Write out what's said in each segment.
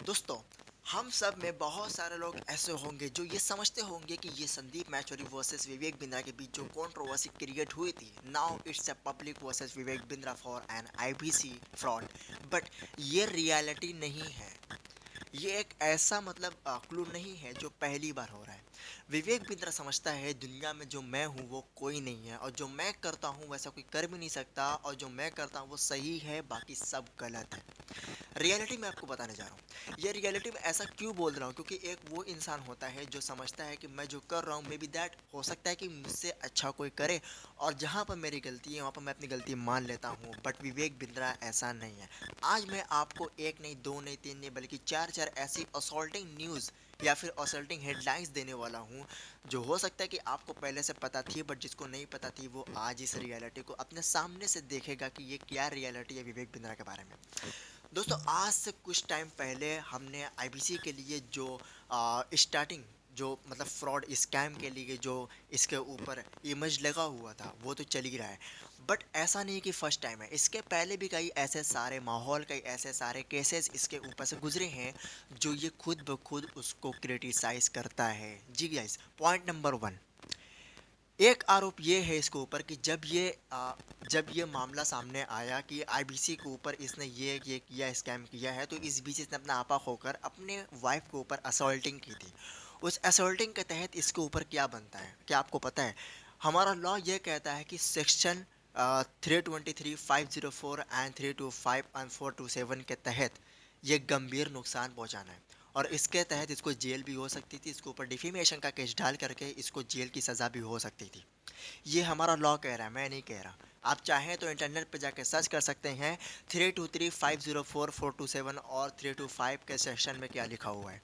दोस्तों, हम सब में बहुत सारे लोग ऐसे होंगे जो ये समझते होंगे कि ये संदीप मैचोरी वर्सेस विवेक बिंद्रा के बीच जो कंट्रोवर्सी क्रिएट हुई थी, now it's a public versus Vivek Bindra for an IBC fraud. But ये रियलिटी नहीं है। ये एक ऐसा क्लू नहीं है जो पहली बार हो रहा है। विवेक बिंद्रा समझता है दुनिया में जो मैं हूँ वो कोई नहीं है, और जो मैं करता हूँ वैसा कोई कर भी नहीं सकता, और जो मैं करता हूँ वो सही है, बाकी सब गलत है। रियलिटी में आपको बताने जा रहा हूँ, ये रियलिटी में ऐसा क्यों बोल रहा हूँ, क्योंकि एक वो इंसान होता है जो समझता है कि मैं जो कर रहा हूँ मे बी दैट हो सकता है कि मुझसे अच्छा कोई करे, और जहाँ पर मेरी गलती है वहाँ पर मैं अपनी गलती मान लेता हूँ। बट विवेक बिंद्रा ऐसा नहीं है। आज मैं आपको एक नहीं, दो नहीं, तीन नहीं, बल्कि चार चार ऐसी असॉल्टिंग न्यूज़ या फिर असल्टिंग हेडलाइंस देने वाला हूँ, जो हो सकता है कि आपको पहले से पता थी, बट जिसको नहीं पता थी वो आज इस रियलिटी को अपने सामने से देखेगा कि ये क्या रियलिटी है विवेक बिंद्रा के बारे में। दोस्तों, आज से कुछ टाइम पहले हमने आईबीसी के लिए जो स्टार्टिंग जो फ्रॉड स्कैम के लिए जो इसके ऊपर इमेज लगा हुआ था वो तो चल ही रहा है। बट ऐसा नहीं कि फर्स्ट टाइम है, इसके पहले भी कई ऐसे सारे माहौल, कई ऐसे सारे केसेस इसके ऊपर से गुजरे हैं जो ये खुद ब खुद उसको क्रिटिसाइज करता है। जी गाइस, पॉइंट नंबर वन, एक आरोप ये है इसके ऊपर कि जब ये मामला सामने आया कि आईबीसी के ऊपर इसने ये किया, स्कैम किया है, तो इस बीच इसने अपना आपा खोकर अपने वाइफ के ऊपर असॉल्टिंग की थी। उस असॉल्टिंग के तहत इसके ऊपर क्या बनता है, क्या आपको पता है? हमारा लॉ ये कहता है कि सेक्शन 323, 504 एंड 325 एंड 427 के तहत ये गंभीर नुकसान पहुंचाना है, और इसके तहत इसको जेल भी हो सकती थी, इसके ऊपर डिफेमेशन का केस डाल करके इसको जेल की सज़ा भी हो सकती थी। ये हमारा लॉ कह रहा है, मैं नहीं कह रहा। आप चाहें तो इंटरनेट पे जाके सर्च कर सकते हैं 323, 504, 427 और 325 के सेक्शन में क्या लिखा हुआ है,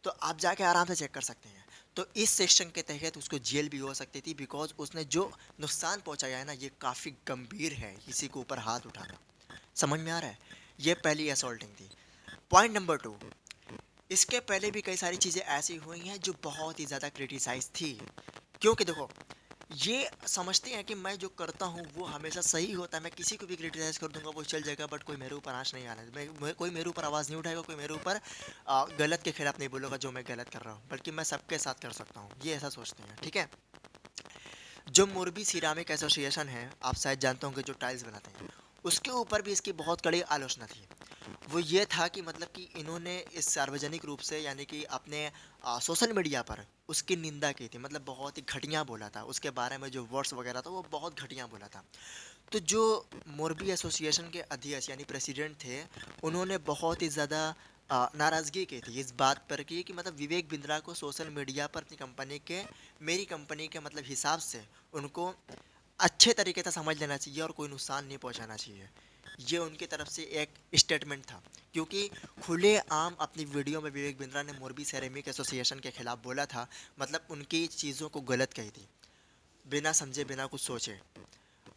तो आप जाके आराम से चेक कर सकते हैं। तो इस सेक्शन के तहत उसको जेल भी हो सकती थी, बिकॉज उसने जो नुकसान पहुंचाया है ना, ये काफ़ी गंभीर है, किसी के ऊपर हाथ उठाना। समझ में आ रहा है? ये पहली असॉल्टिंग थी। पॉइंट नंबर टू, इसके पहले भी कई सारी चीज़ें ऐसी हुई हैं जो बहुत ही ज़्यादा क्रिटिसाइज थी, क्योंकि देखो, ये समझते हैं कि मैं जो करता हूँ वो हमेशा सही होता है, मैं किसी को भी क्रिटिसाइज कर दूंगा वो चल जाएगा, बट कोई मेरे ऊपर आँच नहीं आना, कोई मेरे ऊपर आवाज़ नहीं उठाएगा, कोई मेरे ऊपर गलत के खिलाफ नहीं बोलेगा जो मैं गलत कर रहा हूँ, बल्कि मैं सबके साथ कर सकता हूँ, ये ऐसा सोचते हैं। ठीक है? जो मोरबी सिरामिक एसोसिएशन है, आप शायद जानते होंगे, जो टाइल्स बनाते हैं, उसके ऊपर भी इसकी बहुत कड़ी आलोचना थी। वो ये था कि कि इन्होंने इस सार्वजनिक रूप से, यानी कि अपने सोशल मीडिया पर उसकी निंदा की थी, बहुत ही घटिया बोला था, उसके बारे में जो वर्ड्स वगैरह था वो बहुत घटिया बोला था। तो जो मोरबी एसोसिएशन के अध्यक्ष यानी प्रेसिडेंट थे, उन्होंने बहुत ही ज़्यादा नाराज़गी की थी इस बात पर कि विवेक बिंद्रा को सोशल मीडिया पर अपनी कंपनी के, मेरी कंपनी के हिसाब से उनको अच्छे तरीके से समझ लेना चाहिए और कोई नुकसान नहीं पहुंचाना चाहिए। ये उनकी तरफ से एक स्टेटमेंट था, क्योंकि खुले आम अपनी वीडियो में विवेक बिंद्रा ने मोरबी सेरेमिक एसोसिएशन के खिलाफ बोला था, उनकी चीज़ों को गलत कही थी, बिना समझे बिना कुछ सोचे।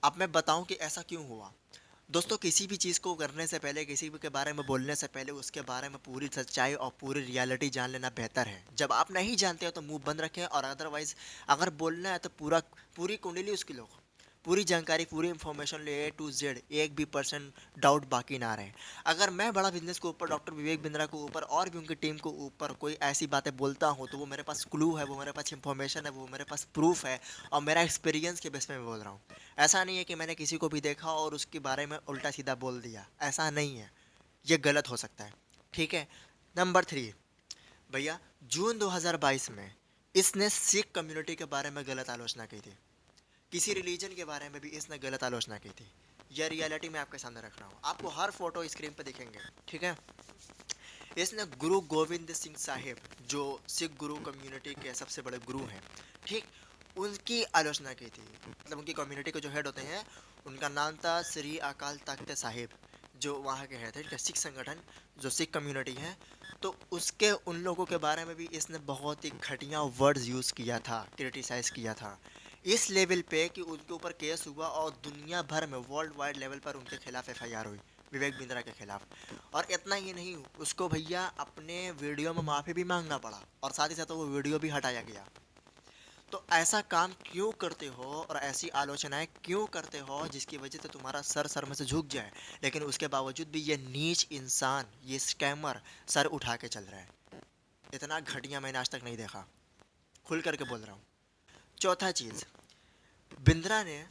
अब मैं बताऊं कि ऐसा क्यों हुआ। दोस्तों, किसी भी चीज़ को करने से पहले, किसी भी के बारे में बोलने से पहले, उसके बारे में पूरी सच्चाई और पूरी रियलिटी जान लेना बेहतर है। जब आप नहीं जानते हो तो मुंह बंद रखें, और अदरवाइज अगर बोलना है तो पूरी कुंडली उसकी लो, पूरी जानकारी, पूरी इन्फॉर्मेशन ले, ए टू जेड, एक भी परसेंट डाउट बाकी ना रहे। अगर मैं बड़ा बिजनेस के ऊपर, डॉक्टर विवेक बिंद्रा के ऊपर और भी उनकी टीम के ऊपर कोई ऐसी बातें बोलता हूँ, तो वो मेरे पास क्लू है, वो मेरे पास इंफॉर्मेशन है, वो मेरे पास प्रूफ है, और मेरा एक्सपीरियंस के बेस पे मैं बोल रहा हूँ। ऐसा नहीं है कि मैंने किसी को भी देखा और उसके बारे में उल्टा सीधा बोल दिया, ऐसा नहीं है। ये गलत हो सकता है। ठीक है? नंबर थ्री, भैया, जून 2022 में इसने सिख कम्युनिटी के बारे में गलत आलोचना की थी, किसी रिलीजन के बारे में भी इसने गलत आलोचना की थी। यह रियलिटी मैं आपके सामने रख रहा हूँ, आपको हर फोटो स्क्रीन पर दिखेंगे। ठीक है? इसने गुरु गोविंद सिंह साहिब, जो सिख गुरु कम्युनिटी के सबसे बड़े गुरु हैं, ठीक, उनकी आलोचना की थी। उनकी कम्युनिटी के जो हेड होते हैं, उनका नाम था श्री अकाल तख्त साहिब, जो वहाँ के हेड थे, ठीक है, सिख संगठन, जो सिख कम्युनिटी है। तो उसके उन लोगों के बारे में भी इसने बहुत ही घटिया वर्ड्स यूज़ किया था, क्रिटिसाइज़ किया था, इस लेवल पे कि उनके ऊपर केस हुआ, और दुनिया भर में वर्ल्ड वाइड लेवल पर उनके खिलाफ एफआईआर हुई, विवेक बिंद्रा के खिलाफ। और इतना ही नहीं, उसको भैया अपने वीडियो में माफ़ी भी मांगना पड़ा, और साथ ही साथ वो वीडियो भी हटाया गया। तो ऐसा काम क्यों करते हो और ऐसी आलोचनाएं क्यों करते हो जिसकी वजह से तुम्हारा सर सर में से झुक जाए, लेकिन उसके बावजूद भी ये नीच इंसान, ये स्कैमर सर उठा के चल रहा है। इतना घटिया मैंने आज तक नहीं देखा, खुल करके बोल रहा हूँ। चौथा चीज़, बिंद्रा ने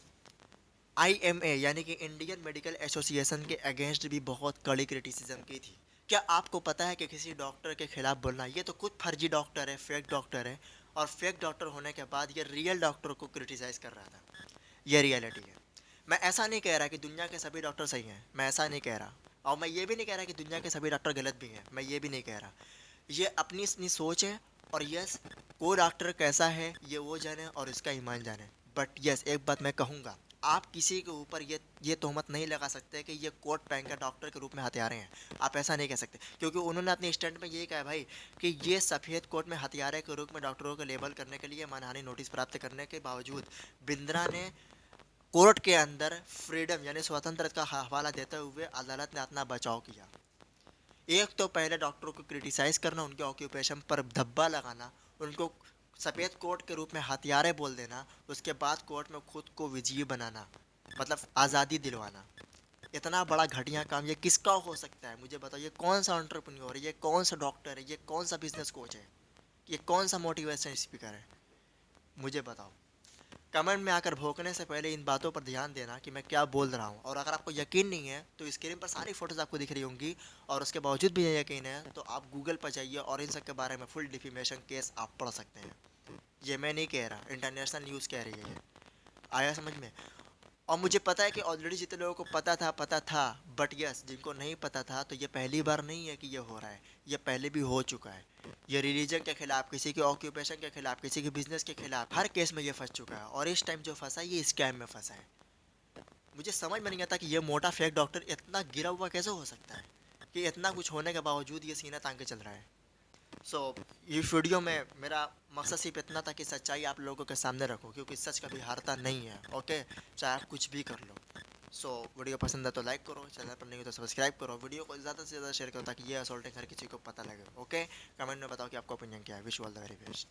आईएमए यानी कि इंडियन मेडिकल एसोसिएशन के अगेंस्ट भी बहुत कड़ी क्रिटिसिज्म की थी। क्या आपको पता है कि किसी डॉक्टर के खिलाफ बोलना, ये तो खुद फर्जी डॉक्टर है, फेक डॉक्टर है, और फेक डॉक्टर होने के बाद ये रियल डॉक्टर को क्रिटिसाइज कर रहा था। ये रियलिटी है। मैं ऐसा नहीं कह रहा कि दुनिया के सभी डॉक्टर सही हैं, मैं ऐसा नहीं कह रहा। और मैं ये भी नहीं कह रहा कि दुनिया के सभी डॉक्टर गलत भी हैं, मैं ये भी नहीं कह रहा। ये अपनी अपनी सोच है। और यस, कोई डॉक्टर कैसा है ये वो जाने और इसका ईमान जाने। बट यस, एक बात मैं कहूँगा, आप किसी के ऊपर ये तोहमत नहीं लगा सकते कि ये कोट पहन कर डॉक्टर के रूप में हथियारे हैं। आप ऐसा नहीं कह सकते, क्योंकि उन्होंने अपने स्टैंड में ये कहा है भाई कि ये सफ़ेद कोट में हथियारे के रूप में डॉक्टरों को लेबल करने के लिए मानहानि नोटिस प्राप्त करने के बावजूद बिंद्रा ने कोर्ट के अंदर फ्रीडम यानी स्वतंत्रता का हवाला देते हुए अदालत ने अपना बचाव किया। एक तो पहले डॉक्टरों को क्रिटिसाइज करना, उनके ऑक्यूपेशन पर धब्बा लगाना, उनको सफ़ेद कोट के रूप में हथियारे बोल देना, उसके बाद कोर्ट में खुद को विजयी बनाना, मतलब आज़ादी दिलवाना। इतना बड़ा घटिया काम ये किसका हो सकता है? मुझे बताओ, ये कौन सा एंटरप्रेन्योर है, ये कौन सा डॉक्टर है, ये कौन सा बिजनेस कोच है, ये कौन सा मोटिवेशन स्पीकर है? मुझे बताओ। कमेंट में आकर भौंकने से पहले इन बातों पर ध्यान देना कि मैं क्या बोल रहा हूँ। और अगर आपको यकीन नहीं है तो स्क्रीन पर सारी फोटोज़ आपको दिख रही होंगी, और उसके बावजूद भी ये यकीन है तो आप गूगल पर जाइए और इन सब के बारे में फुल डिफेमेशन केस आप पढ़ सकते हैं। ये मैं नहीं कह रहा, इंटरनेशनल न्यूज़ कह रही है ये। आया समझ में? और मुझे पता है कि ऑलरेडी जितने लोगों को पता था, बट यस, जिनको नहीं पता था तो ये पहली बार नहीं है कि ये हो रहा है, ये पहले भी हो चुका है। ये रिलीजन के खिलाफ, किसी के ऑक्यूपेशन के खिलाफ, किसी के बिजनेस के खिलाफ, हर केस में ये फंस चुका है। और इस टाइम जो फंसा है ये स्कैम में फंसा है। मुझे समझ में नहीं आता कि ये मोटा फेक डॉक्टर इतना गिरा हुआ कैसे हो सकता है कि इतना कुछ होने के बावजूद ये सीना तान के चल रहा है। सो इस वीडियो में मेरा मकसद सिर्फ इतना था कि सच्चाई आप लोगों के सामने रखो, क्योंकि सच कभी हारता नहीं है। ओके, चाहे आप कुछ भी कर लो। सो वीडियो पसंद है तो लाइक करो, चैनल पर नहीं हो तो सब्सक्राइब करो, वीडियो को ज़्यादा से ज़्यादा शेयर करो ताकि ये असॉल्टिंग हर किसी को पता लगे। ओके, कमेंट में बताओ कि आपका ओपिनियन क्या है। Wish you all the very best.